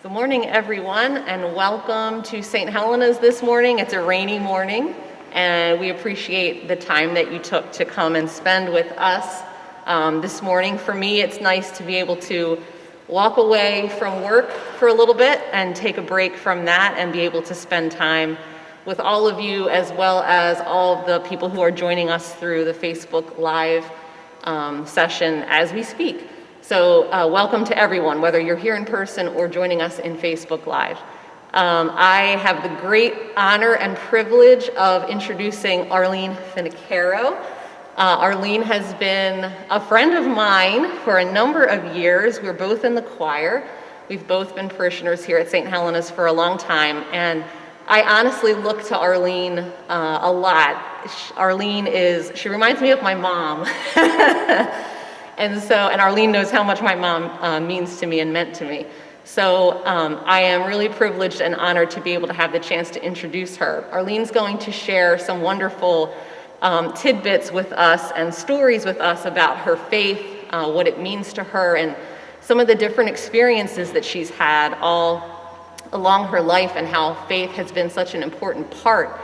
Good morning, everyone, and welcome to St. Helena's this morning. It's a rainy morning, and we appreciate the time that you took to come and spend with us this morning. For me, it's nice to be able to walk away from work for a little bit and take a break from that and be able to spend time with all of you, as well as all of the people who are joining us through the Facebook Live session as we speak. So welcome to everyone, whether you're here in person or joining us in Facebook Live. I have the great honor and privilege of introducing Arlene Finocchiaro. Arlene has been a friend of mine for a number of years. We're both in the choir. We've both been parishioners here at St. Helena's for a long time, and I honestly look to Arlene a lot. She reminds me of my mom. And Arlene knows how much my mom means to me and meant to me. So I am really privileged and honored to be able to have the chance to introduce her. Arlene's going to share some wonderful tidbits with us and stories with us about her faith, what it means to her, and some of the different experiences that she's had all along her life and how faith has been such an important part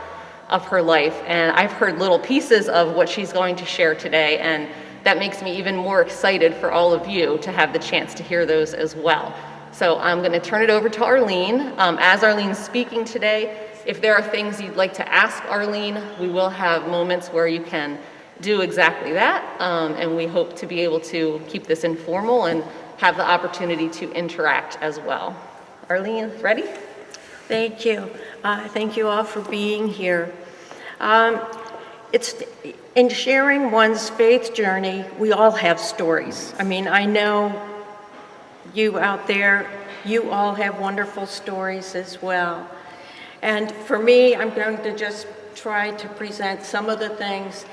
of her life. And I've heard little pieces of what she's going to share today, and that makes me even more excited for all of you to have the chance to hear those as well. So I'm going to turn it over to Arlene. As Arlene's speaking today, if there are things you'd like to ask Arlene, we will have moments where you can do exactly that. And we hope to be able to keep this informal and have the opportunity to interact as well. Arlene, ready? Thank you. Thank you all for being here. It's in sharing one's faith journey, we all have stories. I mean, I know you out there, you all have wonderful stories as well. And for me, I'm going to just try to present some of the things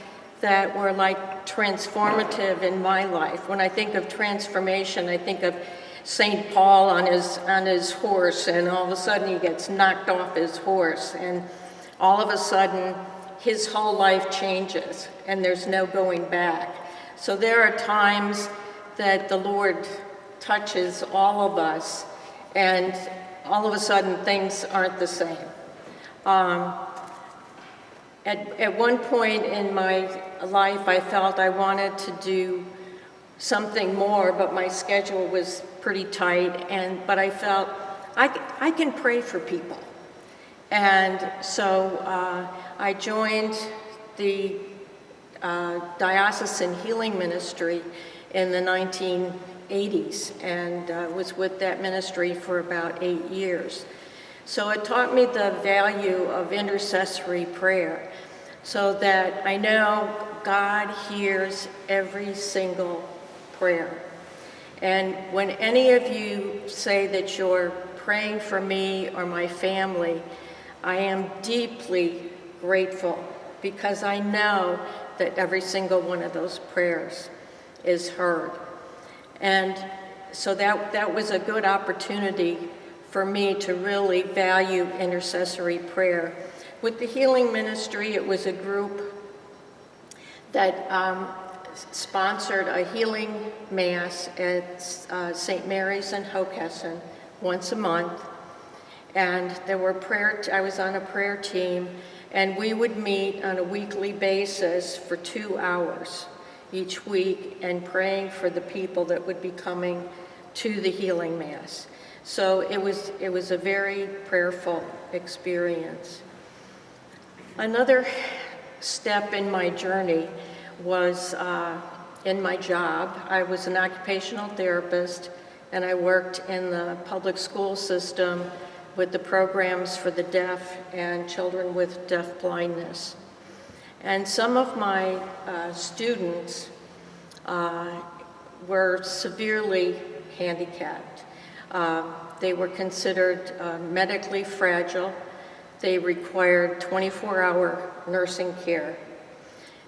that were like transformative in my life. When I think of transformation, I think of St. Paul on his horse, and all of a sudden he gets knocked off his horse, and all of a sudden his whole life changes, and there's no going back. So there are times that the Lord touches all of us, and all of a sudden things aren't the same. At one point in my life, I felt I wanted to do something more, but my schedule was pretty tight, but I felt I can pray for people. And so I joined the Diocesan Healing Ministry in the 1980s and was with that ministry for about 8 years. So it taught me the value of intercessory prayer, so that I know God hears every single prayer. And when any of you say that you're praying for me or my family, I am deeply grateful, because I know that every single one of those prayers is heard. And so that was a good opportunity for me to really value intercessory prayer. With the healing ministry, it was a group that sponsored a healing mass at St. Mary's in Hockessin once a month. And there were I was on a prayer team, and we would meet on a weekly basis for 2 hours each week and praying for the people that would be coming to the healing mass. So it was a very prayerful experience. Another step in my journey was in my job. I was an occupational therapist, and I worked in the public school system with the programs for the deaf and children with deaf blindness. And some of my students were severely handicapped. They were considered medically fragile. They required 24-hour nursing care.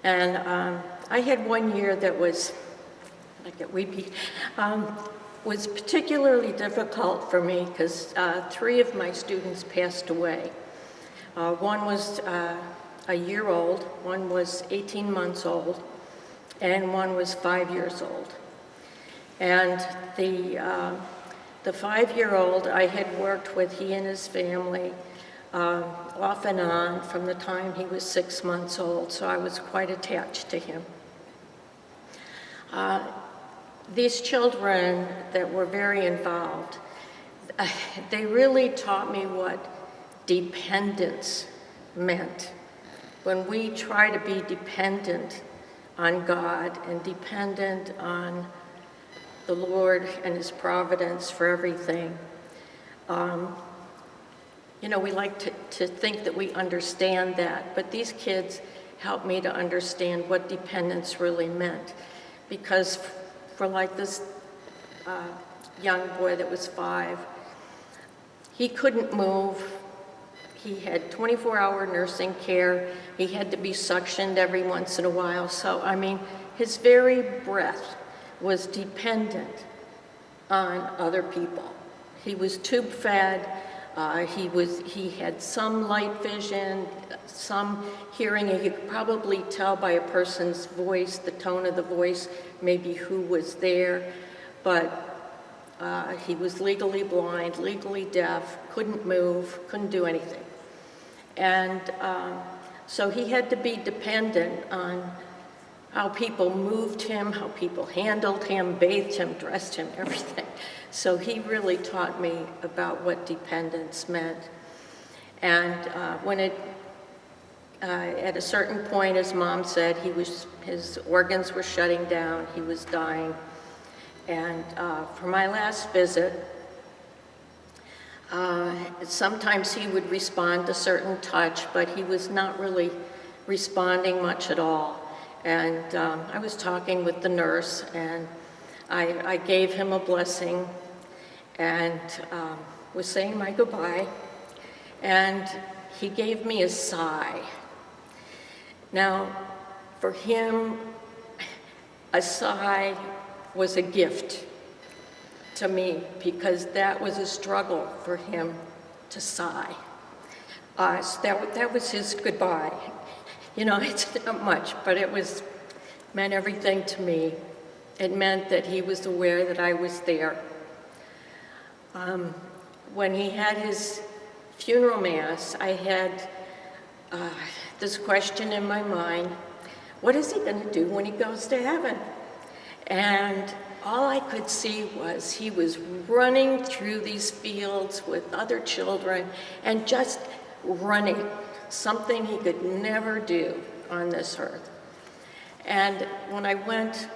And I had one year that was was particularly difficult for me, because 3 of my students passed away. One was a year old, one was 18 months old, and one was 5 years old. And the The 5-year-old, I had worked with he and his family off and on from the time he was 6 months old, so I was quite attached to him. These children that were very involved, they really taught me what dependence meant. When we try to be dependent on God and dependent on the Lord and His providence for everything, we like to think that we understand that, but these kids helped me to understand what dependence really meant. Because for like this young boy that was 5, he couldn't move. He had 24-hour nursing care. He had to be suctioned every once in a while. So, his very breath was dependent on other people. He was tube fed. He had some light vision, some hearing. You could probably tell by a person's voice, the tone of the voice, maybe who was there. But he was legally blind, legally deaf, couldn't move, couldn't do anything. And so he had to be dependent on how people moved him, how people handled him, bathed him, dressed him, everything. So he really taught me about what dependence meant. And at a certain point, as Mom said, his organs were shutting down, he was dying. And for my last visit, sometimes he would respond to certain touch, but he was not really responding much at all. And I was talking with the nurse, and I gave him a blessing and was saying my goodbye, and he gave me a sigh. Now, for him, a sigh was a gift to me, because that was a struggle for him to sigh. So that was his goodbye. It's not much, but it meant everything to me. It meant that he was aware that I was there. When he had his funeral mass, I had this question in my mind: what is he going to do when he goes to heaven? And all I could see was he was running through these fields with other children and just running, something he could never do on this earth. And when I went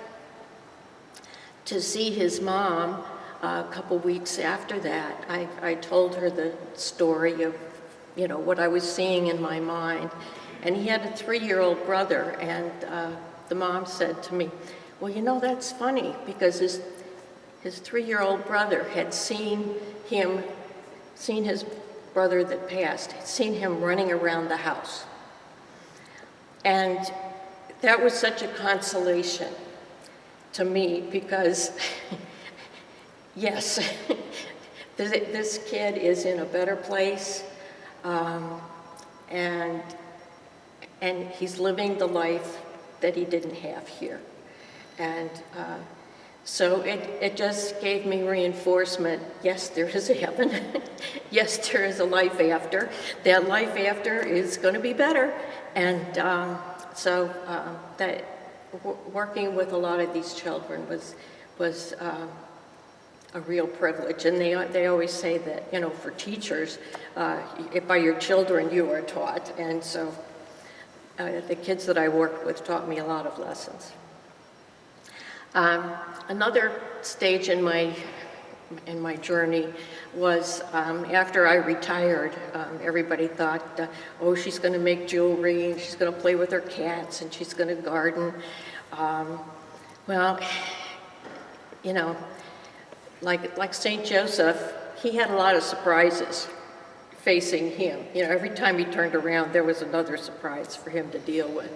to see his mom a couple weeks after that, I told her the story of, what I was seeing in my mind. And he had a 3-year-old brother, and the mom said to me, well, that's funny, because his 3-year-old brother had seen his brother that passed, had seen him running around the house. And that was such a consolation to me, because yes, this kid is in a better place, and he's living the life that he didn't have here. And so it just gave me reinforcement. Yes, there is a heaven. Yes, there is a life after. That life after is going to be better. And so that working with a lot of these children was a real privilege. And they always say that, for teachers, by your children you are taught. And so the kids that I worked with taught me a lot of lessons. Another stage in my journey was after I retired. Everybody thought, oh, she's going to make jewelry, and she's going to play with her cats, and she's going to garden. Well, like St. Joseph, he had a lot of surprises facing him. Every time he turned around, there was another surprise for him to deal with.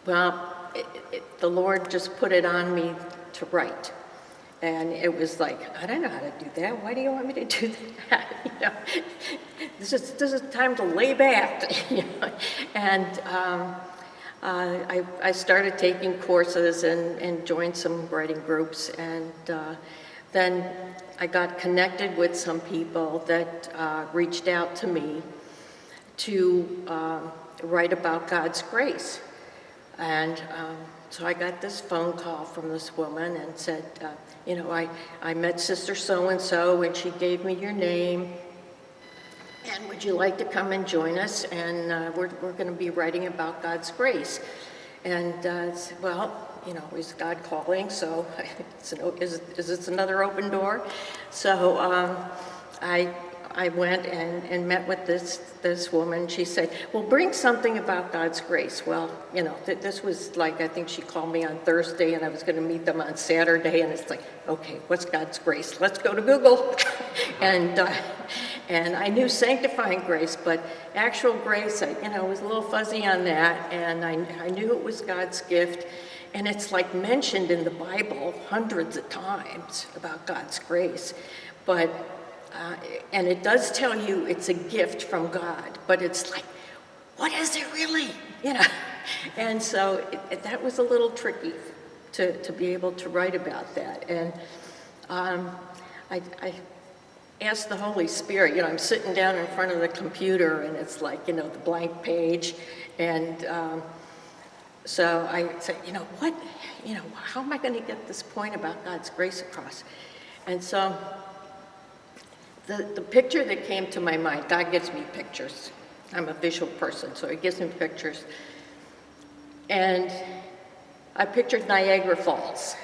Well, the Lord just put it on me to write. And it was like, I don't know how to do that. Why do you want me to do that? This is time to lay back. And I started taking courses and joined some writing groups. And Then I got connected with some people that reached out to me to write about God's grace. And so I got this phone call from this woman and said, you know, I met Sister so-and-so and she gave me your name. And would you like to come and join us? And we're going to be writing about God's grace. And I said, well, you know, is God calling? So is this another open door? So I went and met with this woman. She said, well, bring something about God's grace. Well, you know, this was like, I think she called me on Thursday and I was going to meet them on Saturday. And it's like, okay, what's God's grace? Let's go to Google. And I knew sanctifying grace, but actual grace, I was a little fuzzy on that. And I knew it was God's gift. And it's like mentioned in the Bible hundreds of times about God's grace. But and it does tell you it's a gift from God, but it's like, what is it really? You know? And so that was a little tricky to be able to write about that. And I asked the Holy Spirit, you know, I'm sitting down in front of the computer and it's like, you know, the blank page. And so I said, you know, how am I going to get this point about God's grace across? And so the picture that came to my mind, God gives me pictures. I'm a visual person, so he gives me pictures. And I pictured Niagara Falls.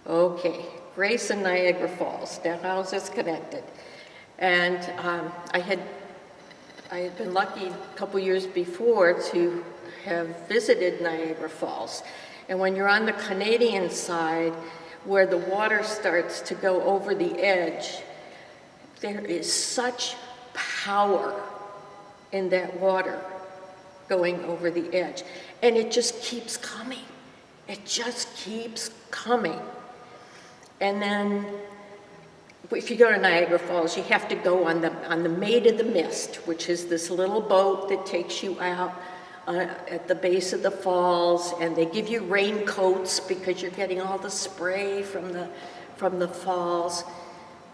Okay, grace in Niagara Falls. Now, how's this connected? And I had been lucky a couple years before to have visited Niagara Falls. And when you're on the Canadian side, where the water starts to go over the edge, there is such power in that water going over the edge. And it just keeps coming. It just keeps coming. And then, if you go to Niagara Falls, you have to go on the Maid of the Mist, which is this little boat that takes you out at the base of the falls, and they give you raincoats because you're getting all the spray from the falls.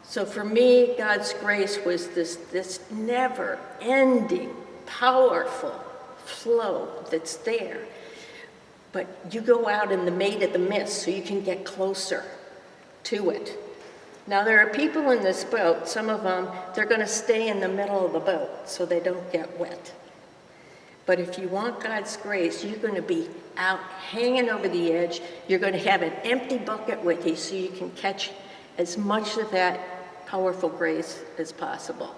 So for me, God's grace was this never-ending, powerful flow that's there. But you go out in the Maid of the Mist so you can get closer to it. Now, there are people in this boat, some of them, they're going to stay in the middle of the boat so they don't get wet. But if you want God's grace, you're going to be out hanging over the edge. You're going to have an empty bucket with you so you can catch as much of that powerful grace as possible.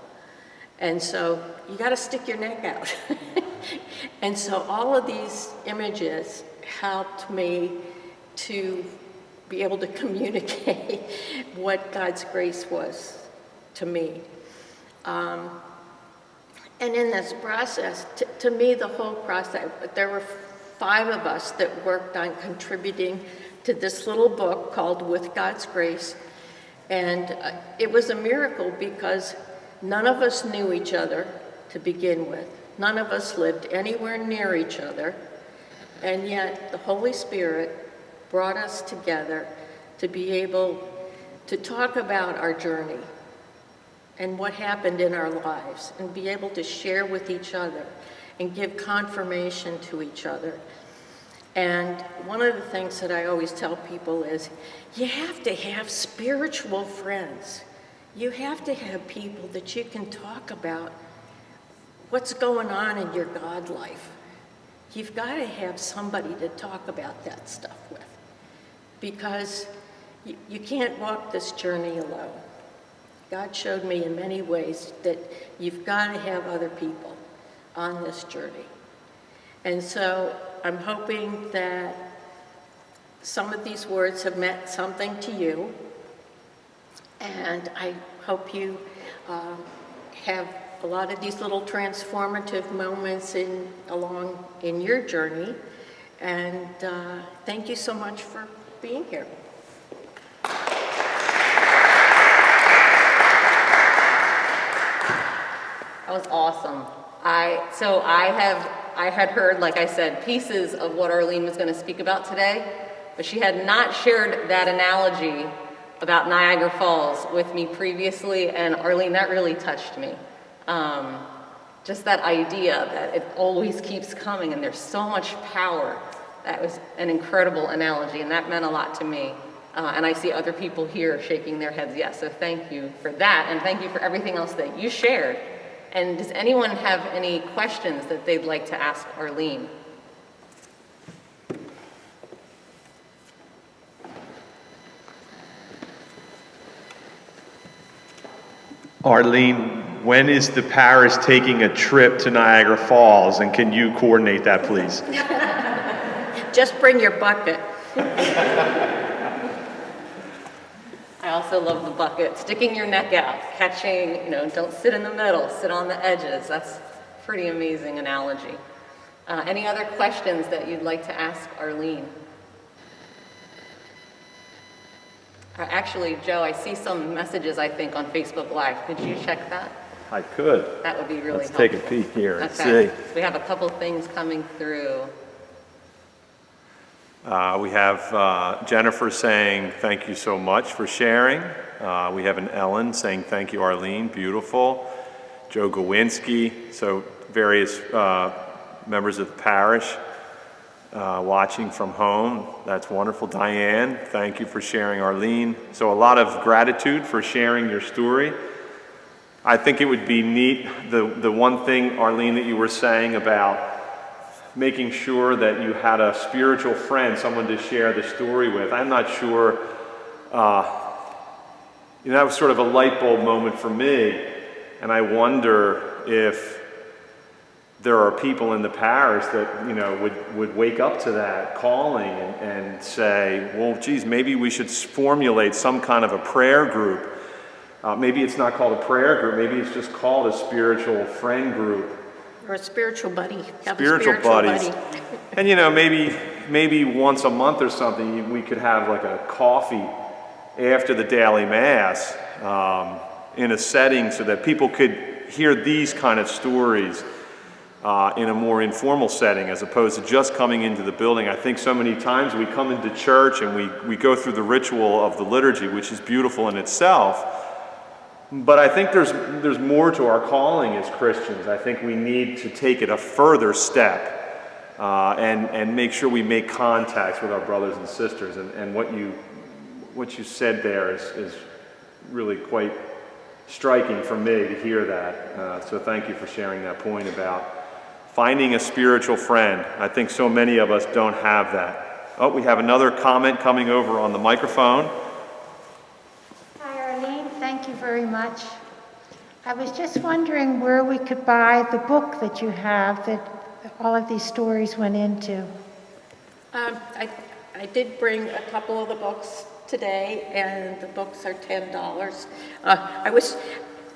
And so you got to stick your neck out. And so all of these images helped me to be able to communicate what God's grace was to me. And in this process, to me, the whole process, there were 5 of us that worked on contributing to this little book called With God's Grace. And it was a miracle because none of us knew each other to begin with. None of us lived anywhere near each other. And yet the Holy Spirit brought us together to be able to talk about our journey and what happened in our lives, and be able to share with each other and give confirmation to each other. And one of the things that I always tell people is, you have to have spiritual friends. You have to have people that you can talk about what's going on in your God life. You've got to have somebody to talk about that stuff with, because you can't walk this journey alone. God showed me in many ways that you've got to have other people on this journey. And so I'm hoping that some of these words have meant something to you, and I hope you have a lot of these little transformative moments along in your journey. And thank you so much for being here. That was awesome. I had heard, like I said, pieces of what Arlene was going to speak about today, but she had not shared that analogy about Niagara Falls with me previously, and Arlene, that really touched me. Just that idea that it always keeps coming and there's so much power. That was an incredible analogy, and that meant a lot to me. And I see other people here shaking their heads yes, so thank you for that, and thank you for everything else that you shared. And does anyone have any questions that they'd like to ask Arlene? Arlene, when is the parish taking a trip to Niagara Falls, and can you coordinate that, please? Just bring your bucket. I also love the bucket, sticking your neck out, catching, don't sit in the middle, sit on the edges. That's a pretty amazing analogy. Any other questions that you'd like to ask Arlene? Actually, Joe, I see some messages, I think, on Facebook Live. Could you check that? I could. That would be really Let's helpful. take a peek here and Okay. see. We have a couple things coming through. We have Jennifer saying, thank you so much for sharing. We have an Ellen saying, thank you, Arlene, beautiful. Joe Gowinski, so various members of the parish watching from home. That's wonderful. Diane, thank you for sharing, Arlene. So a lot of gratitude for sharing your story. I think it would be neat, the one thing, Arlene, that you were saying about making sure that you had a spiritual friend, someone to share the story with. I'm not sure, that was sort of a light bulb moment for me, and I wonder if there are people in the parish that, would wake up to that calling and say, well, geez, maybe we should formulate some kind of a prayer group. Maybe it's not called a prayer group, maybe it's just called a spiritual friend group. Or a spiritual buddy. Have Spiritual a buddies. buddy. And maybe once a month or something, we could have like a coffee after the daily mass in a setting so that people could hear these kind of stories in a more informal setting as opposed to just coming into the building. I think so many times we come into church and we go through the ritual of the liturgy, which is beautiful in itself. But I think there's more to our calling as Christians. I think we need to take it a further step and make sure we make contacts with our brothers and sisters. And what you said there is really quite striking for me to hear that. So thank you for sharing that point about finding a spiritual friend. I think so many of us don't have that. Oh, we have another comment coming over on the microphone. Hi, Arlene. Thank you very much. I was just wondering where we could buy the book that you have that all of these stories went into. I did bring a couple of the books today, and the books are $10.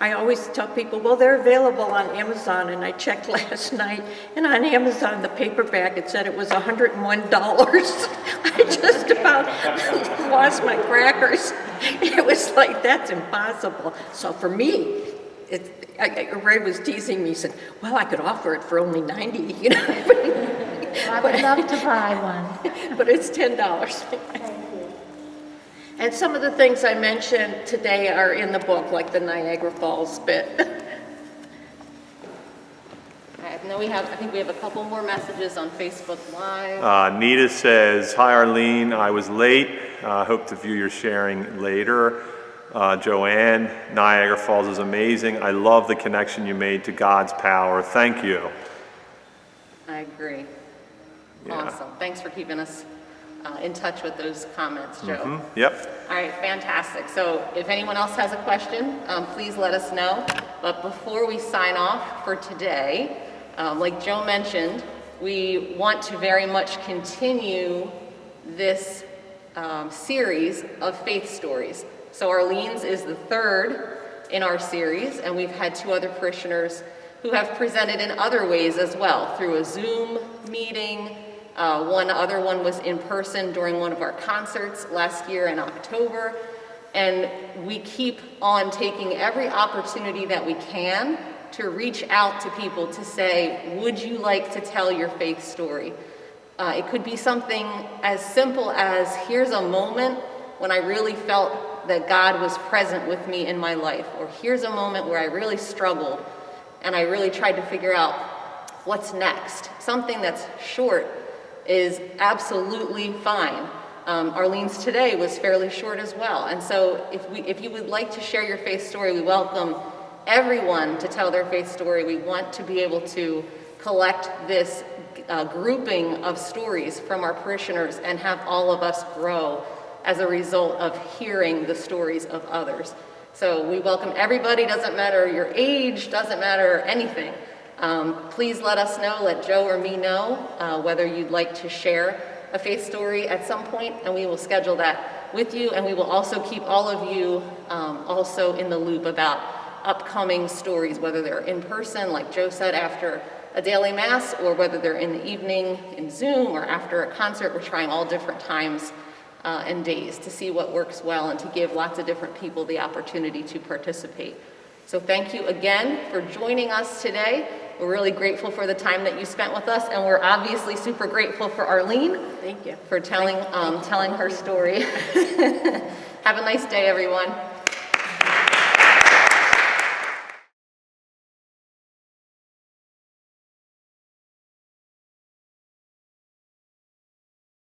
I always tell people, well, they're available on Amazon, and I checked last night, and on Amazon, the paperback, it said it was $101. I just about lost my crackers. It was like, that's impossible. So for me, Ray was teasing me, said, well, I could offer it for only $90, I would love to buy one. But it's $10. Thank you. And some of the things I mentioned today are in the book, like the Niagara Falls bit. I think we have a couple more messages on Facebook Live. Nita says, hi Arlene, I was late. Hope to view your sharing later. Joanne, Niagara Falls is amazing. I love the connection you made to God's power. Thank you. I agree. Yeah. Awesome. Thanks for keeping us in touch with those comments, Joe. Mm-hmm. Yep. All right, fantastic. So if anyone else has a question, please let us know. But before we sign off for today, like Joe mentioned, we want to very much continue this series of faith stories. So Arlene's is the third in our series, and we've had two other parishioners who have presented in other ways as well, through a Zoom meeting. One other one was in person during one of our concerts last year in October. And we keep on taking every opportunity that we can to reach out to people to say, would you like to tell your faith story? It could be something as simple as, here's a moment when I really felt that God was present with me in my life, or here's a moment where I really struggled and I really tried to figure out what's next. Something that's short is absolutely fine. Arlene's today was fairly short as well. And so if you would like to share your faith story, we welcome everyone to tell their faith story. We want to be able to collect this grouping of stories from our parishioners and have all of us grow as a result of hearing the stories of others. So we welcome everybody, doesn't matter your age, doesn't matter anything. Please let us know, let Joe or me know whether you'd like to share a faith story at some point, and we will schedule that with you, and we will also keep all of you also in the loop about upcoming stories, whether they're in person, like Joe said, after a daily mass, or whether they're in the evening in Zoom or after a concert. We're trying all different times and days to see what works well and to give lots of different people the opportunity to participate. So thank you again for joining us today. We're really grateful for the time that you spent with us, and we're obviously super grateful for Arlene. Thank you. For telling her story. Have a nice day, everyone.